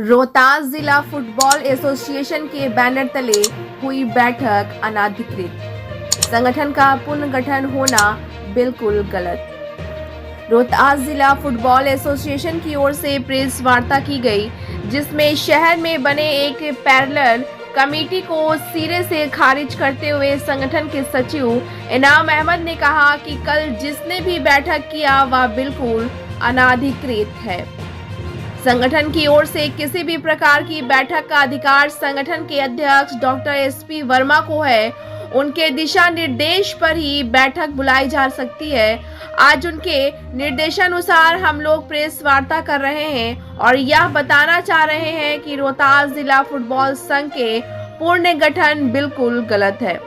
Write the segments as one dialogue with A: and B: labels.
A: रोहतास जिला football association के banner तले हुई बैठक अनाधिकृत, संगठन का पुनर्गठन होना बिल्कुल गलत। रोहतास जिला फुटबॉल एसोसिएशन की ओर से प्रेस वार्ता की गई, जिसमें शहर में बने एक पैरेलल कमेटी को सिरे से खारिज करते हुए संगठन के सचिव इनाम अहमद ने कहा कि कल जिसने भी बैठक किया वह बिल्कुल अनाधिकृत है। संगठन की ओर से किसी भी प्रकार की बैठक का अधिकार संगठन के अध्यक्ष डॉक्टर एसपी वर्मा को है। उनके दिशा निर्देश पर ही बैठक बुलाई जा सकती है। आज उनके निर्देशानुसार हम लोग प्रेस वार्ता कर रहे हैं और यह बताना चाह रहे हैं कि रोहतास जिला फुटबॉल संघ के पूर्ण गठन बिल्कुल गलत है,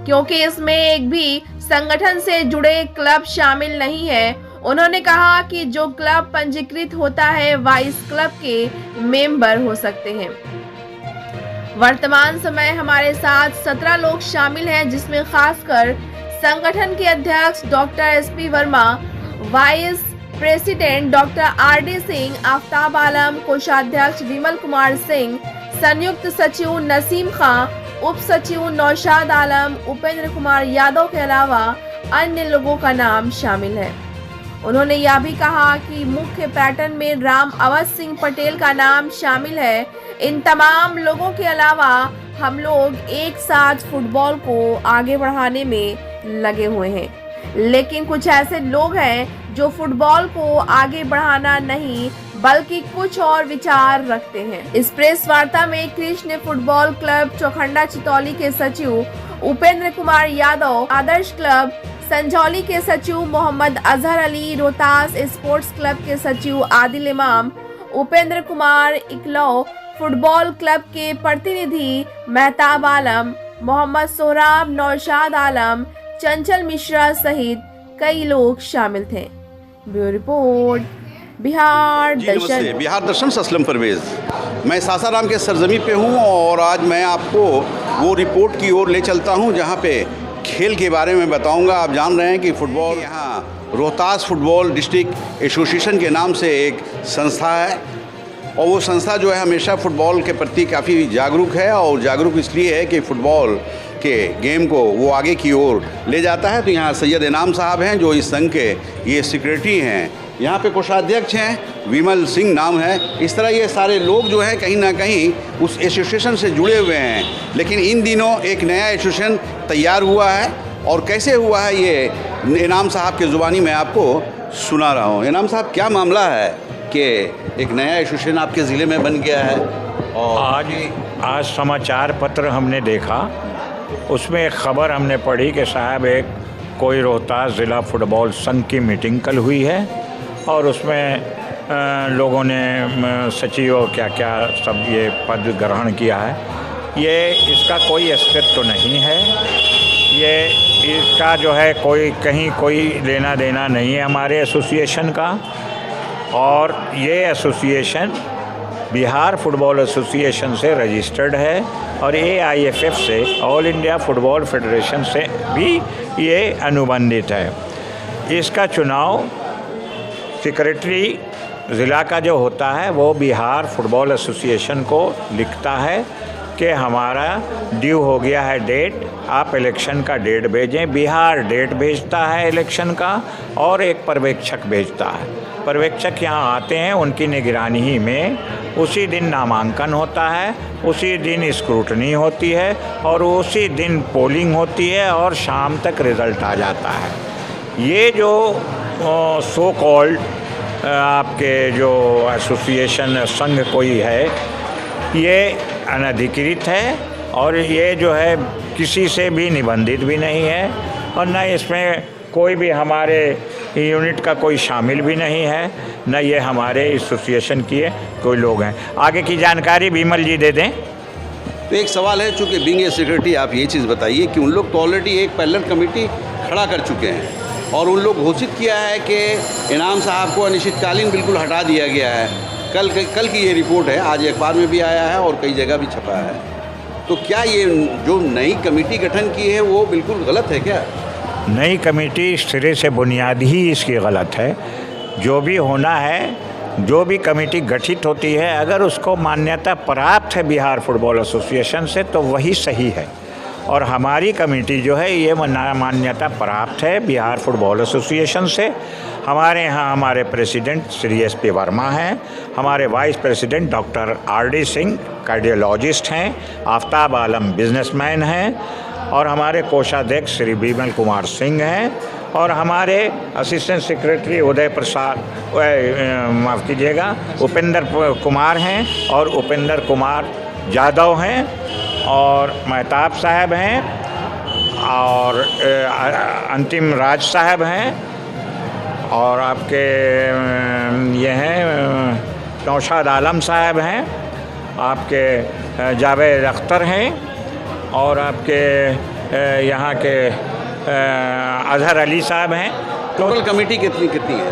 A: क्योंकि इसमें एक भी संगठन से जुड़े क्लब शामिल नहीं है। उन्होंने कहा कि जो क्लब पंजीकृत होता है वह इस क्लब के मेंबर हो सकते हैं। वर्तमान समय हमारे साथ 17 लोग शामिल हैं, जिसमें खासकर संगठन के अध्यक्ष doctor SP Verma, vice president doctor RD Singh, Aftab Alam, कोषाध्यक्ष विमल कुमार सिंह, संयुक्त सचिव नसीम खां, उप सचिव नौशाद आलम, उपेंद्र कुमार यादव के अलावा अन्य लोगों का नाम शामिल है। उन्होंने यह भी कहा कि मुख्य पैटर्न में राम अवध सिंह पटेल का नाम शामिल है। इन तमाम लोगों के अलावा हम लोग एक साथ फुटबॉल को आगे बढ़ाने में लगे हुए हैं, लेकिन कुछ ऐसे लोग हैं जो फुटबॉल को आगे बढ़ाना नहीं बल्कि कुछ और विचार रखते हैं। इस प्रेस वार्ता में कृष्ण फुटबॉल क्लब चौखंडा चितौली के सचिव उपेंद्र कुमार यादव, आदर्श क्लब संजौली के सचिव मोहम्मद अजहर अली, रोहतास स्पोर्ट्स क्लब के सचिव आदिल इमाम, उपेंद्र कुमार इकलौ, फुटबॉल क्लब के प्रतिनिधि मेहताब आलम, मोहम्मद सोहराब, नौशाद आलम, चंचल मिश्रा सहित कई लोग शामिल थे। ब्यूरो रिपोर्ट, बिहार दर्शन।
B: बिहार दर्शन से असलम परवेज। मैं सासाराम के सरजमी पे हूँ और आज मैं आपको वो रिपोर्ट की ओर ले चलता हूँ जहाँ पे खेल के बारे में बताऊंगा। आप जान रहे हैं कि फुटबॉल यहाँ रोहतास फुटबॉल डिस्ट्रिक्ट एसोसिएशन के नाम से एक संस्था है और वो संस्था जो है हमेशा फुटबॉल के प्रति काफ़ी जागरूक है और जागरूक इसलिए है कि फ़ुटबॉल के गेम को वो आगे की ओर ले जाता है। तो यहाँ सैयद इनाम साहब हैं जो इस संघ के ये सेक्रेटरी हैं, यहाँ पे कोषाध्यक्ष हैं विमल सिंह नाम है। इस तरह ये सारे लोग जो हैं कहीं ना कहीं उस एसोसिएशन से जुड़े हुए हैं, लेकिन इन दिनों एक नया एसोसिएशन तैयार हुआ है और कैसे हुआ है ये इनाम साहब के ज़ुबानी मैं आपको सुना रहा हूँ। इनाम साहब, क्या मामला है कि एक नया एसोसिएशन आपके ज़िले में बन गया है? और
C: आज समाचार पत्र हमने देखा, उसमें एक ख़बर हमने पढ़ी कि साहब एक कोई रोहतास ज़िला फुटबॉल संघ की मीटिंग कल हुई है और उसमें लोगों ने सचिव और क्या क्या सब ये पद ग्रहण किया है। ये इसका कोई अस्तित्व तो नहीं है, ये इसका जो है कोई कहीं कोई लेना देना नहीं है हमारे एसोसिएशन का। और ये एसोसिएशन बिहार फुटबॉल एसोसिएशन से रजिस्टर्ड है और AIFF से, ऑल इंडिया फुटबॉल फेडरेशन से भी ये अनुबंधित है। इसका चुनाव सेक्रेटरी ज़िला का जो होता है वो बिहार फुटबॉल एसोसिएशन को लिखता है कि हमारा ड्यू हो गया है डेट, आप इलेक्शन का डेट भेजें। बिहार डेट भेजता है इलेक्शन का और एक पर्यवेक्षक भेजता है। पर्यवेक्षक यहाँ आते हैं, उनकी निगरानी में उसी दिन नामांकन होता है, उसी दिन स्क्रूटनी होती है और उसी दिन पोलिंग होती है और शाम तक रिज़ल्ट आ जाता है। ये जो सो कॉल्ड आपके जो एसोसिएशन संघ कोई है, ये अनधिकृत है और ये जो है किसी से भी निबंधित भी नहीं है और न इसमें कोई भी हमारे यूनिट का कोई शामिल भी नहीं है, न ये हमारे एसोसिएशन की कोई लोग हैं। आगे की जानकारी विमल जी दे दें।
B: तो एक सवाल है, चूँकि बीइंग ए सेक्रेटरी आप ये चीज़ बताइए कि उन लोग तो ऑलरेडी एक पैरेलल कमेटी खड़ा कर चुके हैं और उन लोग घोषित किया है कि इनाम साहब को अनिश्चितकालीन बिल्कुल हटा दिया गया है। कल की ये रिपोर्ट है, आज अखबार में भी आया है और कई जगह भी छपा है। तो क्या ये जो नई कमेटी गठन की है वो बिल्कुल गलत है क्या?
C: नई कमेटी सिरे से बुनियाद ही इसकी गलत है। जो भी होना है जो भी कमेटी गठित होती है अगर उसको मान्यता प्राप्त है बिहार फुटबॉल एसोसिएशन से तो वही सही है। और हमारी कमेटी जो है ये मान्यता प्राप्त है बिहार फुटबॉल एसोसिएशन से। हमारे यहाँ हमारे प्रेसिडेंट श्री SP वर्मा हैं, हमारे vice president doctor RD Singh cardiologist हैं, आफ्ताब आलम बिजनेसमैन हैं, और हमारे कोषाध्यक्ष श्री विमल कुमार सिंह हैं, और हमारे असिस्टेंट सेक्रेटरी उदय प्रसाद माफ़ कीजिएगा उपेंद्र कुमार हैं, और उपेंद्र कुमार यादव हैं, और मेहताब साहब हैं, और अंतिम राज साहब हैं, और आपके ये हैं नौशाद आलम साहब हैं, आपके जावेद अख्तर हैं, और आपके यहाँ के अजहर अली साहब हैं।
B: टोटल कमेटी कितनी है?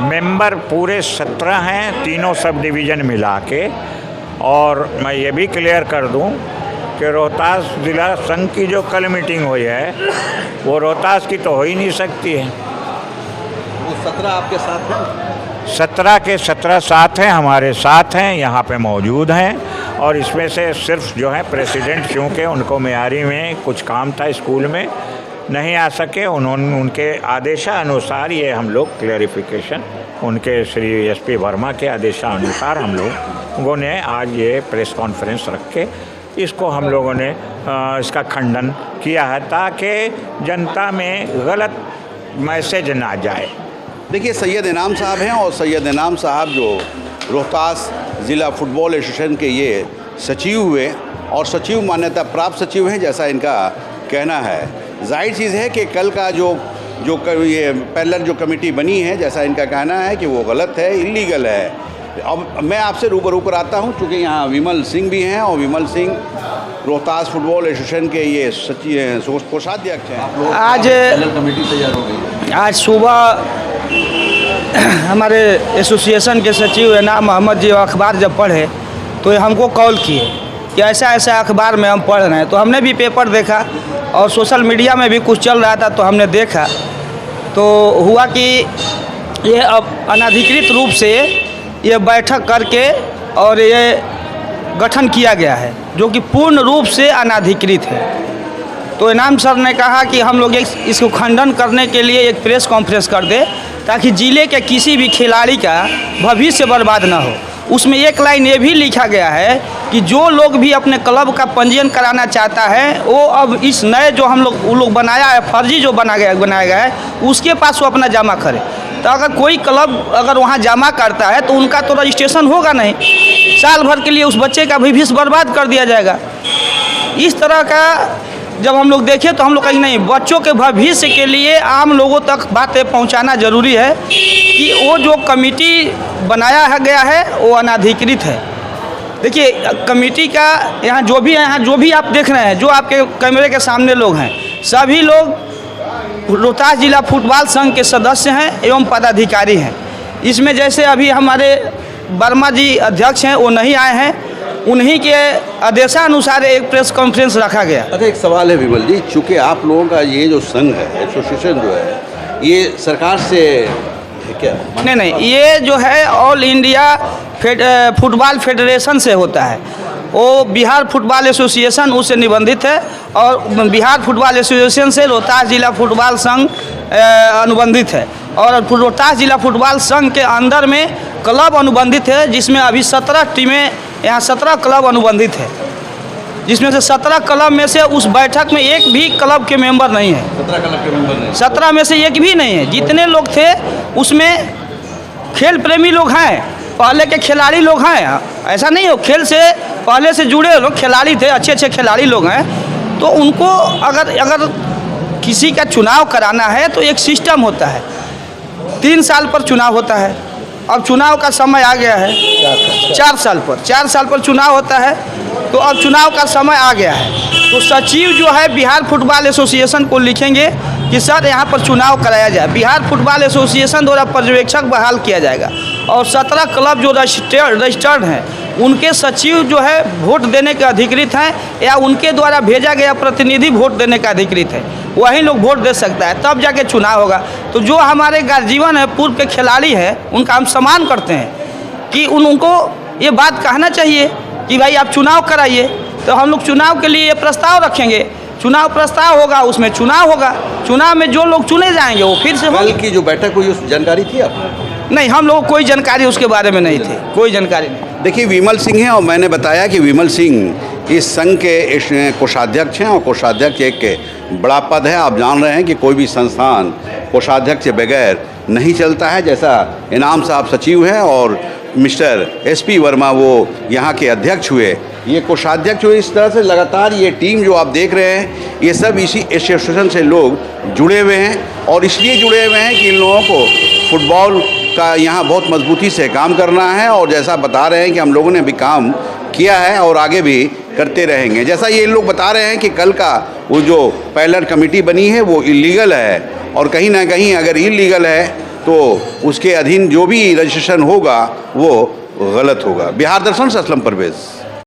C: मेंबर पूरे 17 हैं, तीनों सब डिवीज़न मिला के। और मैं ये भी क्लियर कर दूं कि रोहतास ज़िला संघ की जो कल मीटिंग हुई है वो रोहतास की तो हो ही नहीं सकती है।
B: वो 17 आपके साथ हैं?
C: 17 के 17 साथ हैं, हमारे साथ हैं, यहाँ पे मौजूद हैं। और इसमें से सिर्फ जो है प्रेसिडेंट क्योंकि उनको मेयारी में कुछ काम था स्कूल में नहीं आ सके, उन्होंने उनके आदेशानुसार ये हम लोग क्लैरिफिकेशन उनके श्री SP वर्मा के आदेशानुसार हम लोगों ने आज ये प्रेस कॉन्फ्रेंस रख के इसको हम लोगों ने इसका खंडन किया है ताकि जनता में गलत मैसेज ना जाए।
B: देखिए सैयद इनाम साहब हैं, और सैयद इनाम साहब जो रोहतास ज़िला फुटबॉल एसोसिएशन के ये सचिव हुए और सचिव मान्यता प्राप्त सचिव हैं जैसा इनका कहना है। जाहिर चीज़ है कि कल का जो ये पैरेलल जो कमेटी बनी है जैसा इनका कहना है कि वो गलत है, इलीगल है। अब मैं आपसे रूबरू कराता हूँ क्योंकि यहाँ विमल सिंह भी हैं, और विमल सिंह रोहतास फुटबॉल एसोसिएशन के ये सचिव कोषाध्यक्ष हैं।
D: आज
B: कमेटी तैयार हो गई।
D: आज सुबह हमारे एसोसिएशन के सचिव इनाम मोहम्मद जी अखबार जब पढ़े तो हमको कॉल किए कि ऐसा ऐसा अखबार में हम पढ़ रहे हैं। तो हमने भी पेपर देखा और सोशल मीडिया में भी कुछ चल रहा था तो हमने देखा, तो हुआ कि ये अब अनधिकृत रूप से ये बैठक करके और ये गठन किया गया है जो कि पूर्ण रूप से अनधिकृत है। तो इनाम सर ने कहा कि हम लोग इसको खंडन करने के लिए एक प्रेस कॉन्फ्रेंस कर दे ताकि ज़िले के किसी भी खिलाड़ी का भविष्य बर्बाद ना हो। उसमें एक लाइन ये भी लिखा गया है कि जो लोग भी अपने क्लब का पंजीयन कराना चाहता है वो अब इस नए जो हम लोग बनाया है, फर्जी जो बनाया गया है, उसके पास वो अपना जमा करे। तो अगर कोई क्लब अगर वहाँ जमा करता है तो उनका तो रजिस्ट्रेशन होगा नहीं, साल भर के लिए उस बच्चे का भविष्य बर्बाद कर दिया जाएगा। इस तरह का जब हम लोग देखें तो हम लोग कहीं नहीं, बच्चों के भविष्य के लिए आम लोगों तक बातें पहुंचाना ज़रूरी है कि वो जो कमेटी बनाया गया है वो अनधिकृत है। देखिए कमेटी का यहाँ जो भी आप देख रहे हैं, जो आपके कैमरे के सामने लोग हैं, सभी लोग रोहतास जिला फुटबॉल संघ के सदस्य हैं एवं पदाधिकारी हैं। इसमें जैसे अभी हमारे वर्मा जी अध्यक्ष हैं, वो नहीं आए हैं, उन्हीं के आदेशानुसार एक प्रेस कॉन्फ्रेंस रखा गया।
B: अच्छा एक सवाल है विमल जी, चूँकि आप लोगों का ये जो संघ है, एसोसिएशन जो है, ये सरकार से क्या?
D: नहीं, ये जो है ऑल इंडिया फुटबॉल फेडरेशन से होता है। वो बिहार फुटबॉल एसोसिएशन उससे निबंधित है और बिहार फुटबॉल एसोसिएशन से रोहतास जिला फुटबॉल संघ अनुबंधित है। और रोहतास जिला फुटबॉल संघ के अंदर में क्लब अनुबंधित है, जिसमें अभी 17 टीमें, यहाँ 17 क्लब अनुबंधित है, जिसमें से 17 क्लब में से उस बैठक में एक भी क्लब के मेंबर नहीं है।
B: 17 क्लब के मेंबर नहीं,
D: 17 में से एक भी नहीं है। जितने लोग थे उसमें खेल प्रेमी लोग हैं, पहले के खिलाड़ी लोग हैं, ऐसा नहीं हो, खेल से पहले से जुड़े लोग खिलाड़ी थे, अच्छे खिलाड़ी लोग हैं। तो उनको अगर किसी का चुनाव कराना है तो एक सिस्टम होता है, 3 साल पर चुनाव होता है। अब चुनाव का समय आ गया है, 4 साल पर चुनाव होता है, तो अब चुनाव का समय आ गया है। तो सचिव जो है बिहार फुटबॉल एसोसिएशन को लिखेंगे कि सर यहाँ पर चुनाव कराया जाए। बिहार फुटबॉल एसोसिएशन द्वारा पर्यवेक्षक बहाल किया जाएगा और 17 क्लब जो रजिस्टर्ड हैं उनके सचिव जो है वोट देने के अधिकृत हैं या उनके द्वारा भेजा गया प्रतिनिधि वोट देने का अधिकृत है, वही लोग वोट दे सकता है, तब जाके चुनाव होगा। तो जो हमारे गार्जीवन है, पूर्व के खिलाड़ी हैं, उनका हम सम्मान करते हैं कि उनको ये बात कहना चाहिए कि भाई आप चुनाव कराइए। तो हम लोग चुनाव के लिए ये प्रस्ताव रखेंगे, चुनाव प्रस्ताव होगा, उसमें चुनाव होगा, चुनाव में जो लोग चुने जाएंगे वो फिर से होंगे।
B: कल की जो बैठक हुई उस जानकारी थी आपको?
D: नहीं, हम लोगों को कोई जानकारी उसके बारे में नहीं थी, कोई जानकारी नहीं।
B: देखिए, विमल सिंह हैं और मैंने बताया कि विमल सिंह इस संघ के कोषाध्यक्ष हैं और कोषाध्यक्ष एक बड़ा पद है। आप जान रहे हैं कि कोई भी संस्थान कोषाध्यक्ष के बगैर नहीं चलता है। जैसा इनाम साहब सचिव हैं और मिस्टर SP वर्मा वो यहाँ के अध्यक्ष हुए, ये कोषाध्यक्ष हुए। इस तरह से लगातार ये टीम जो आप देख रहे हैं, ये सब इसी एसोसिएशन से लोग जुड़े हुए हैं और इसलिए जुड़े हुए हैं कि इन लोगों को फुटबॉल का यहाँ बहुत मजबूती से काम करना है और जैसा बता रहे हैं कि हम लोगों ने भी काम किया है और आगे भी करते रहेंगे। जैसा ये लोग बता रहे हैं कि कल का वो जो पायलट कमेटी बनी है वो इलीगल है और कहीं ना कहीं अगर इलीगल है तो उसके अधीन जो भी रजिस्ट्रेशन होगा वो गलत होगा। बिहार दर्शन से असलम परवेज़।